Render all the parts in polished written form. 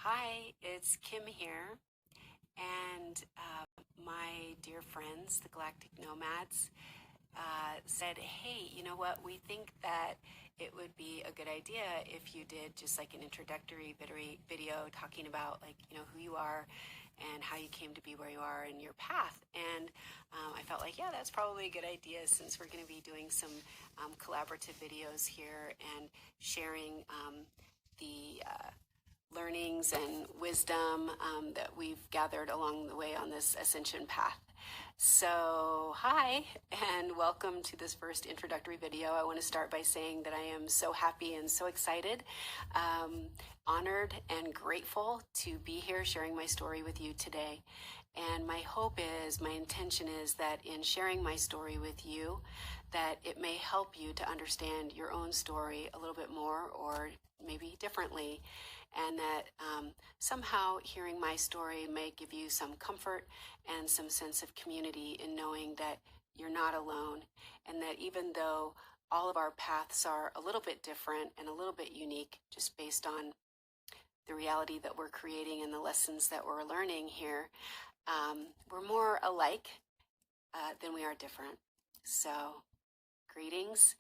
Hi, it's Kim here, and my dear friends, the Galactic Nomads, said, hey, you know what? We think that it would be a good idea if you did just like an introductory video talking about who you are and how you came to be where you are and your path. And I felt like, yeah, that's probably a good idea since we're going to be doing some collaborative videos here and sharing the learnings and wisdom that we've gathered along the way on this ascension path. So, hi, and welcome to this first introductory video. I want to start by saying that I am so happy and so excited, honored and grateful to be here sharing my story with you today. And my hope is, my intention is that in sharing my story with you, that it may help you to understand your own story a little bit more or maybe differently, and that somehow hearing my story may give you some comfort and some sense of community in knowing that you're not alone, and that even though all of our paths are a little bit different and a little bit unique just based on the reality that we're creating and the lessons that we're learning here, we're more alike than we are different. So, greetings.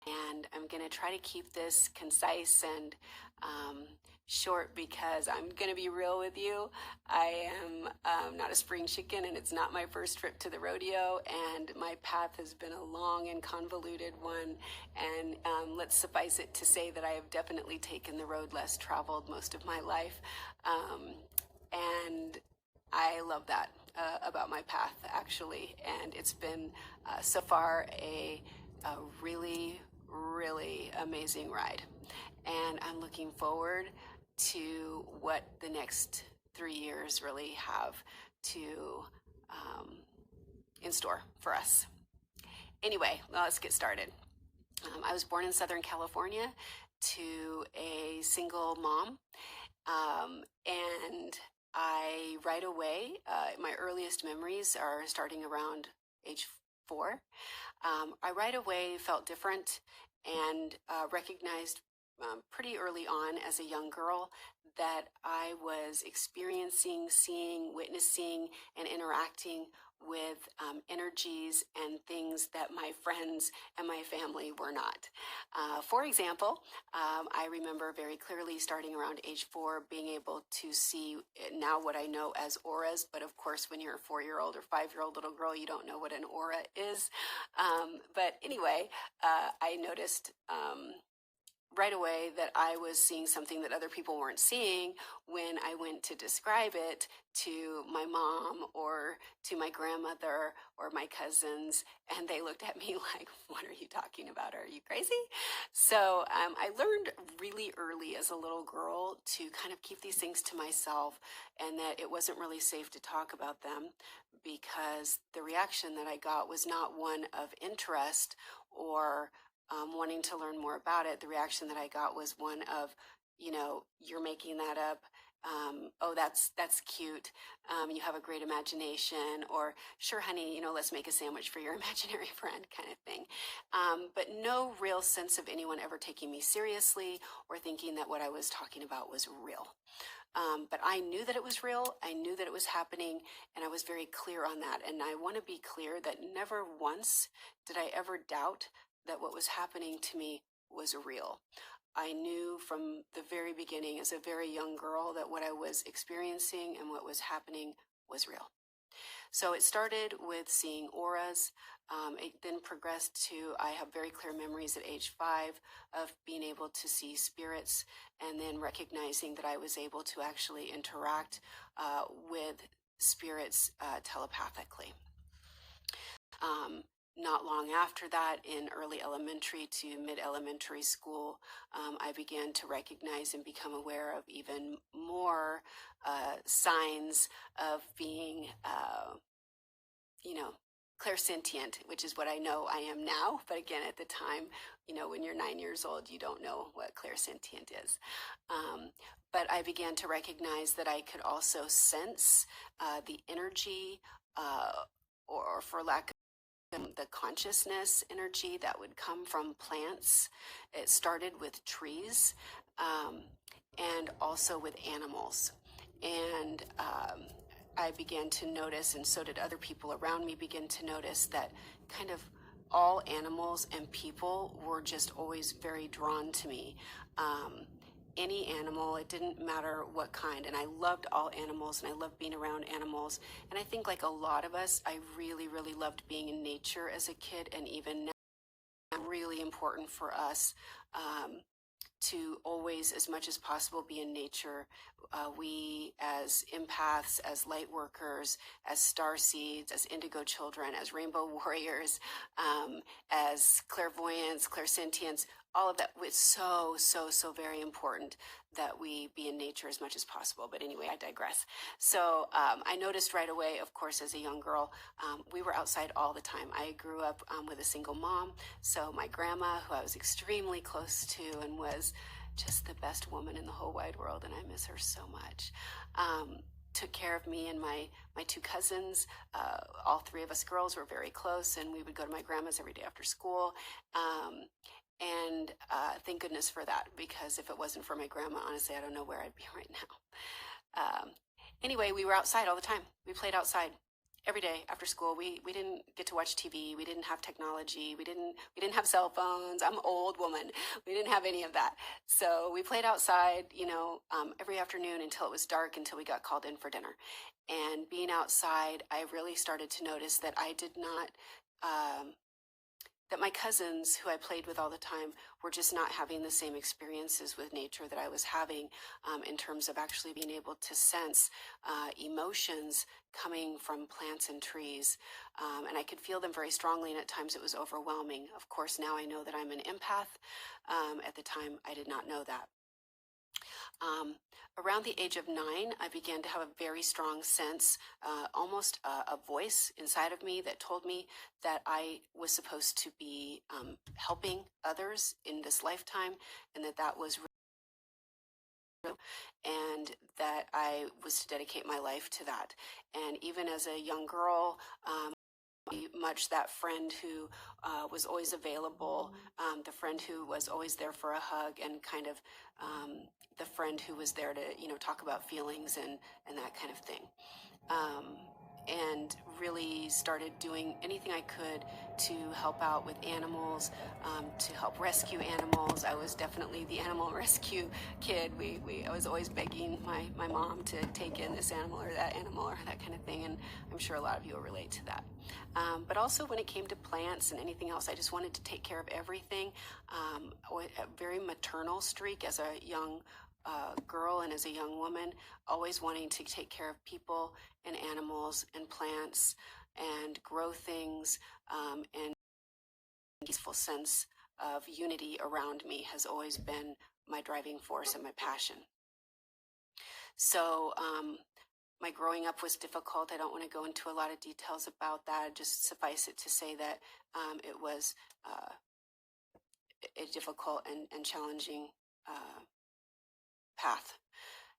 And I'm going to try to keep this concise and short because I'm going to be real with you. I am not a spring chicken, and it's not my first trip to the rodeo, and my path has been a long and convoluted one. And let's suffice it to say that I have definitely taken the road less traveled most of my life. And I love that about my path, actually. And it's been so far a really amazing ride, and I'm looking forward to what the next 3 years really have to in store for us. Anyway, let's get started. I was born in Southern California to a single mom, and I right away, my earliest memories are starting around age 4. I right away felt different and recognized pretty early on as a young girl that I was experiencing, seeing, witnessing, and interacting with energies and things that my friends and my family were not. For example, I remember very clearly starting around age 4 being able to see now what I know as auras, but of course when you're a 4-year-old or 5-year-old little girl, you don't know what an aura is. But anyway, I noticed right away that I was seeing something that other people weren't seeing when I went to describe it to my mom or to my grandmother or my cousins, and they looked at me like, what are you talking about? Are you crazy? So I learned really early as a little girl to kind of keep these things to myself, and that it wasn't really safe to talk about them because the reaction that I got was not one of interest or wanting to learn more about it. The reaction that I got was one of, you're making that up. Oh, that's cute. You have a great imagination. Or, sure, honey, let's make a sandwich for your imaginary friend, kind of thing. But no real sense of anyone ever taking me seriously or thinking that what I was talking about was real. But I knew that it was real. I knew that it was happening, and I was very clear on that. And I want to be clear that never once did I ever doubt that what was happening to me was real. I knew from the very beginning as a very young girl that what I was experiencing and what was happening was real. So it started with seeing auras. It then progressed to, I have very clear memories at age 5 of being able to see spirits, and then recognizing that I was able to actually interact with spirits telepathically. Not long after that, in early elementary to mid-elementary school, I began to recognize and become aware of even more signs of being, clairsentient, which is what I know I am now. But again, at the time, when you're 9 years old, you don't know what clairsentient is. But I began to recognize that I could also sense the energy, or for lack the consciousness energy that would come from plants. It started with trees, and also with animals. And I began to notice, and so did other people around me begin to notice, that kind of all animals and people were just always very drawn to me. Any animal, it didn't matter what kind. And I loved all animals, and I loved being around animals. And I think, like a lot of us, I really, really loved being in nature as a kid, and even now, really important for us to always, as much as possible, be in nature. We, as empaths, as light workers, as starseeds, as indigo children, as rainbow warriors, as clairvoyants, clairsentients, all of that, it's so, so, so very important that we be in nature as much as possible. But anyway, I digress. So I noticed right away, of course, as a young girl, we were outside all the time. I grew up with a single mom. So my grandma, who I was extremely close to and was just the best woman in the whole wide world, and I miss her so much, took care of me and my two cousins. All three of us girls were very close, and we would go to my grandma's every day after school. And thank goodness for that, because if it wasn't for my grandma, honestly, I don't know where I'd be right now. Anyway, we were outside all the time. We played outside every day after school. We didn't get to watch TV. We didn't have technology. We didn't have cell phones. I'm an old woman. We didn't have any of that. So we played outside, every afternoon until it was dark, until we got called in for dinner. And being outside, I really started to notice that I did not, that my cousins, who I played with all the time, were just not having the same experiences with nature that I was having, in terms of actually being able to sense emotions coming from plants and trees. And I could feel them very strongly, and at times it was overwhelming. Of course, now I know that I'm an empath. At the time, I did not know that. Around the age of 9, I began to have a very strong sense, almost a voice inside of me that told me that I was supposed to be helping others in this lifetime, and that was real, and that I was to dedicate my life to that. And even as a young girl, much that friend who was always available, the friend who was always there for a hug, and kind of the friend who was there to, talk about feelings and that kind of thing. And really started doing anything I could to help out with animals, to help rescue animals. I was definitely the animal rescue kid. I was always begging my mom to take in this animal or that animal or that kind of thing, and I'm sure a lot of you will relate to that. But also when it came to plants and anything else, I just wanted to take care of everything. A very maternal streak as a young girl and as a young woman, always wanting to take care of people and animals and plants and grow things, and a peaceful sense of unity around me has always been my driving force and my passion. So my growing up was difficult. I don't want to go into a lot of details about that. Just suffice it to say that it was a difficult and challenging path.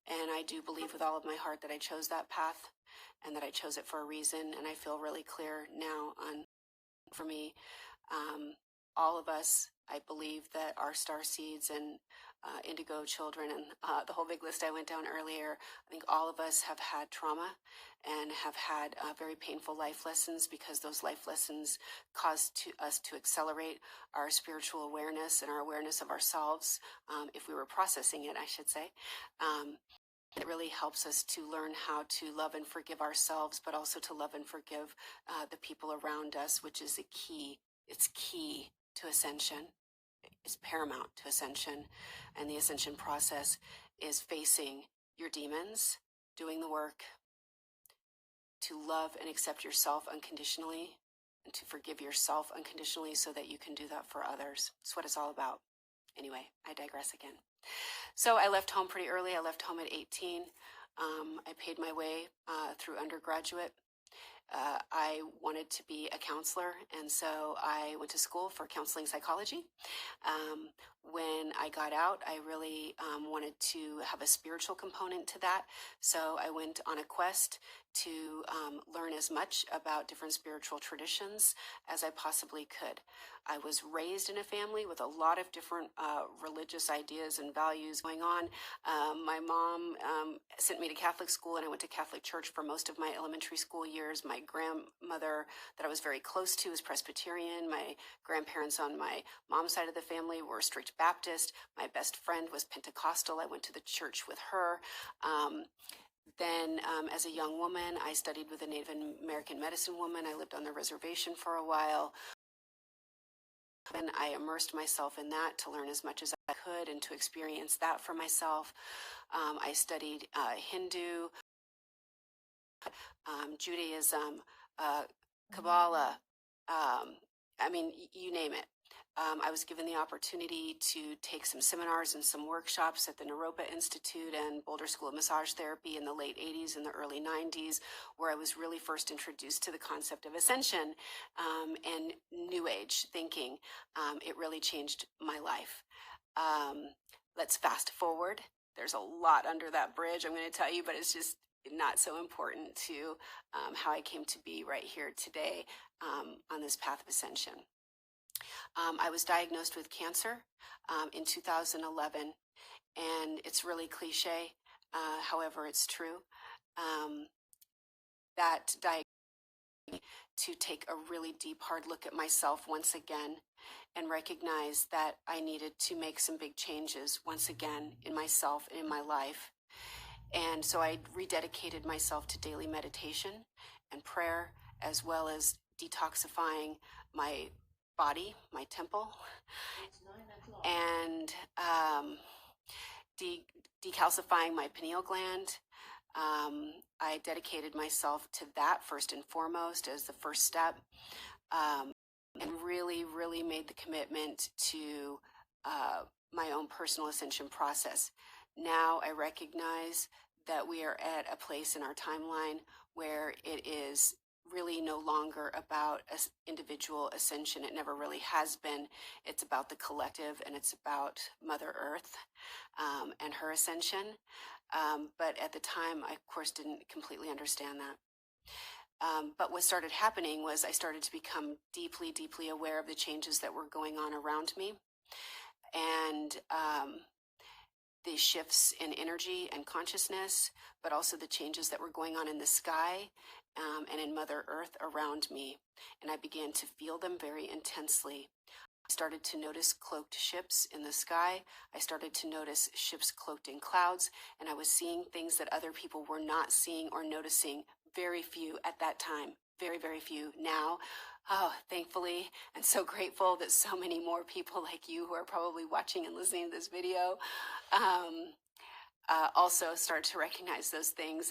And I do believe with all of my heart that I chose that path, and that I chose it for a reason. And I feel really clear now for me, all of us, I believe that our star seeds and indigo children and the whole big list I went down earlier, I think all of us have had trauma and have had very painful life lessons, because those life lessons caused us to accelerate our spiritual awareness and our awareness of ourselves, if we were processing it, I should say. It really helps us to learn how to love and forgive ourselves, but also to love and forgive the people around us, which is a key. It's key to ascension. It's paramount to ascension. And the ascension process is facing your demons, doing the work to love and accept yourself unconditionally, and to forgive yourself unconditionally so that you can do that for others. It's what it's all about. Anyway, I digress again. So I left home pretty early. I left home at 18. I paid my way through undergraduate. I wanted to be a counselor, and so I went to school for counseling psychology. when I got out, I really wanted to have a spiritual component to that. So I went on a quest to learn as much about different spiritual traditions as I possibly could. I was raised in a family with a lot of different religious ideas and values going on. My mom sent me to Catholic school, and I went to Catholic church for most of my elementary school years. My grandmother, that I was very close to, was Presbyterian. My grandparents on my mom's side of the family were strict Baptist. My best friend was Pentecostal. I went to the church with her. Then, as a young woman, I studied with a Native American medicine woman. I lived on the reservation for a while. And I immersed myself in that to learn as much as I could and to experience that for myself. I studied Hindu, Judaism, Kabbalah, I mean, you name it. I was given the opportunity to take some seminars and some workshops at the Naropa Institute and Boulder School of Massage Therapy in the late 80s and the early 90s, where I was really first introduced to the concept of ascension and New Age thinking. It really changed my life. Let's fast forward. There's a lot under that bridge, I'm going to tell you, but it's just not so important to how I came to be right here today on this path of ascension. I was diagnosed with cancer in 2011, and it's really cliche, however, it's true. That diagnosed me to take a really deep, hard look at myself once again and recognize that I needed to make some big changes once again in myself and in my life. And so I rededicated myself to daily meditation and prayer, as well as detoxifying my body, my temple, and decalcifying my pineal gland. I dedicated myself to that first and foremost as the first step, and really, really made the commitment to my own personal ascension process. Now I recognize that we are at a place in our timeline where it is really no longer about individual ascension. It never really has been. It's about the collective, and it's about Mother Earth and her ascension. But at the time, I, of course, didn't completely understand that. But what started happening was I started to become deeply, deeply aware of the changes that were going on around me. And the shifts in energy and consciousness, but also the changes that were going on in the sky and in Mother Earth around me. And I began to feel them very intensely. I started to notice cloaked ships in the sky. I started to notice ships cloaked in clouds, and I was seeing things that other people were not seeing or noticing. Very few at that time, very, very few. Now, oh, thankfully, and so grateful that so many more people like you who are probably watching and listening to this video also start to recognize those things.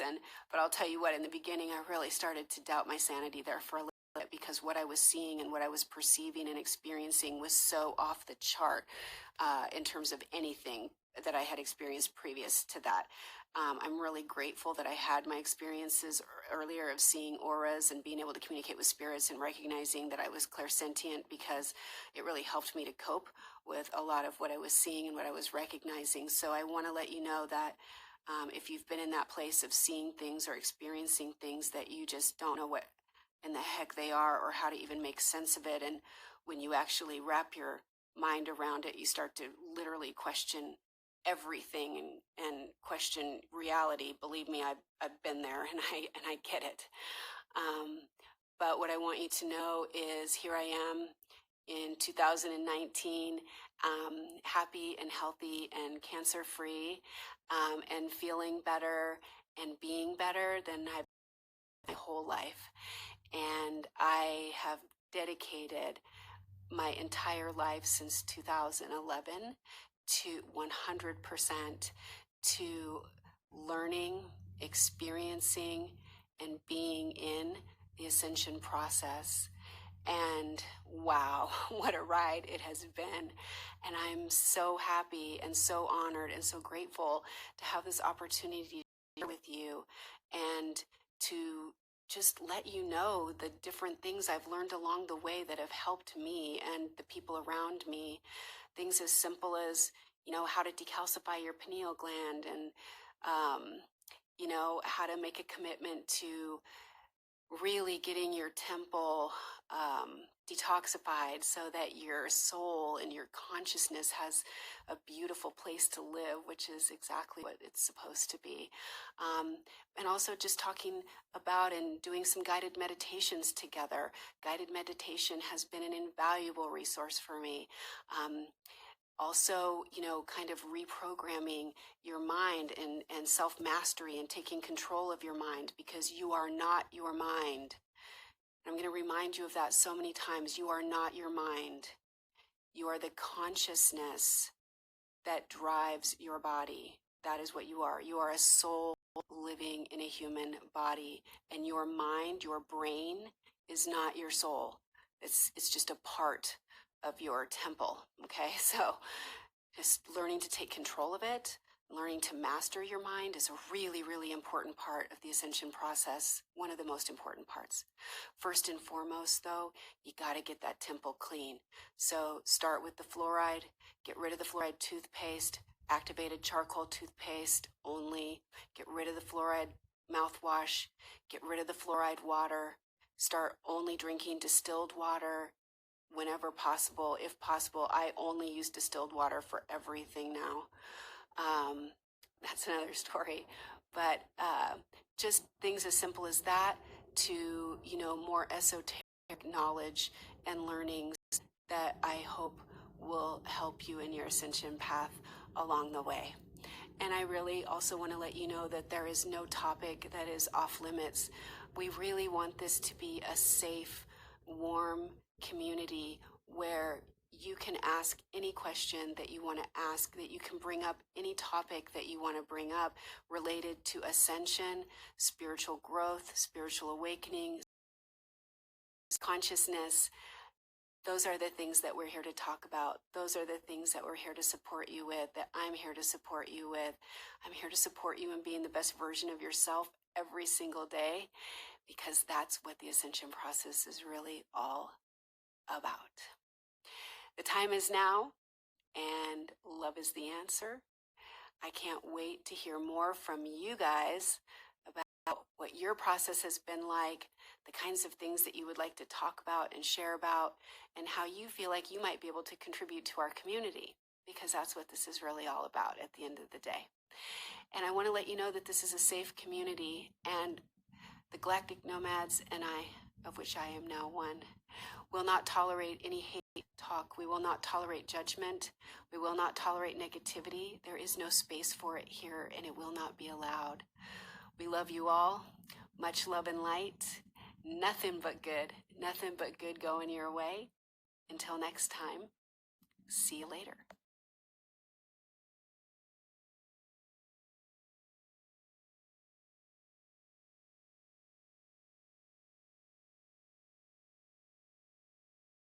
But I'll tell you what, in the beginning, I really started to doubt my sanity there for a little bit, because what I was seeing and what I was perceiving and experiencing was so off the chart in terms of anything that I had experienced previous to that. I'm really grateful that I had my experiences earlier of seeing auras and being able to communicate with spirits and recognizing that I was clairsentient, because it really helped me to cope with a lot of what I was seeing and what I was recognizing. So I want to let you know that if you've been in that place of seeing things or experiencing things that you just don't know what in the heck they are or how to even make sense of it, and when you actually wrap your mind around it, you start to literally question everything and question reality. Believe me, I've been there, and I get it. But what I want you to know is here I am in 2019, happy and healthy and cancer free, and feeling better and being better than I've been my whole life. And I have dedicated my entire life since 2011 to 100% to learning, experiencing, and being in the ascension process. And wow, what a ride it has been. And I'm so happy and so honored and so grateful to have this opportunity to share with you and to just let you know the different things I've learned along the way that have helped me and the people around me things as simple as, how to decalcify your pineal gland, and, how to make a commitment to really getting your temple detoxified so that your soul and your consciousness has a beautiful place to live, which is exactly what it's supposed to be. And also just talking about and doing some guided meditations together. Guided meditation has been an invaluable resource for me. Also, kind of reprogramming your mind and self-mastery and taking control of your mind, because you are not your mind. I'm going to remind you of that so many times. You are not your mind. You are the consciousness that drives your body. That is what you are. You are a soul living in a human body, and your mind, your brain, is not your soul. It's just a part of your temple. Okay, so just learning to take control of it, learning to master your mind is a really, really important part of the ascension process. One of the most important parts. First and foremost, though, you got to get that temple clean. So start with the fluoride. Get rid of the fluoride toothpaste, activated charcoal toothpaste only. Get rid of the fluoride mouthwash. Get rid of the fluoride water. Start only drinking distilled water whenever possible. If possible, I only use distilled water for everything now. That's another story. But just things as simple as that to, more esoteric knowledge and learnings that I hope will help you in your ascension path along the way. And I really also want to let you know that there is no topic that is off limits. We really want this to be a safe, warm community where you can ask any question that you want to ask, that you can bring up any topic that you want to bring up related to ascension, spiritual growth, spiritual awakening, consciousness. Those are the things that we're here to talk about. Those are the things that we're here to support you with, that I'm here to support you with. I'm here to support you in being the best version of yourself every single day, because that's what the ascension process is really all about. The time is now, and love is the answer. I can't wait to hear more from you guys about what your process has been like, the kinds of things that you would like to talk about and share about, and how you feel like you might be able to contribute to our community, because that's what this is really all about at the end of the day. And I want to let you know that this is a safe community, and the Galactic Nomads, and I, of which I am now one, will not tolerate any hate talk. We will not tolerate judgment. We will not tolerate negativity. There is no space for it here, and it will not be allowed. We love you all. Much love and light. Nothing but good. Nothing but good going your way. Until next time, see you later.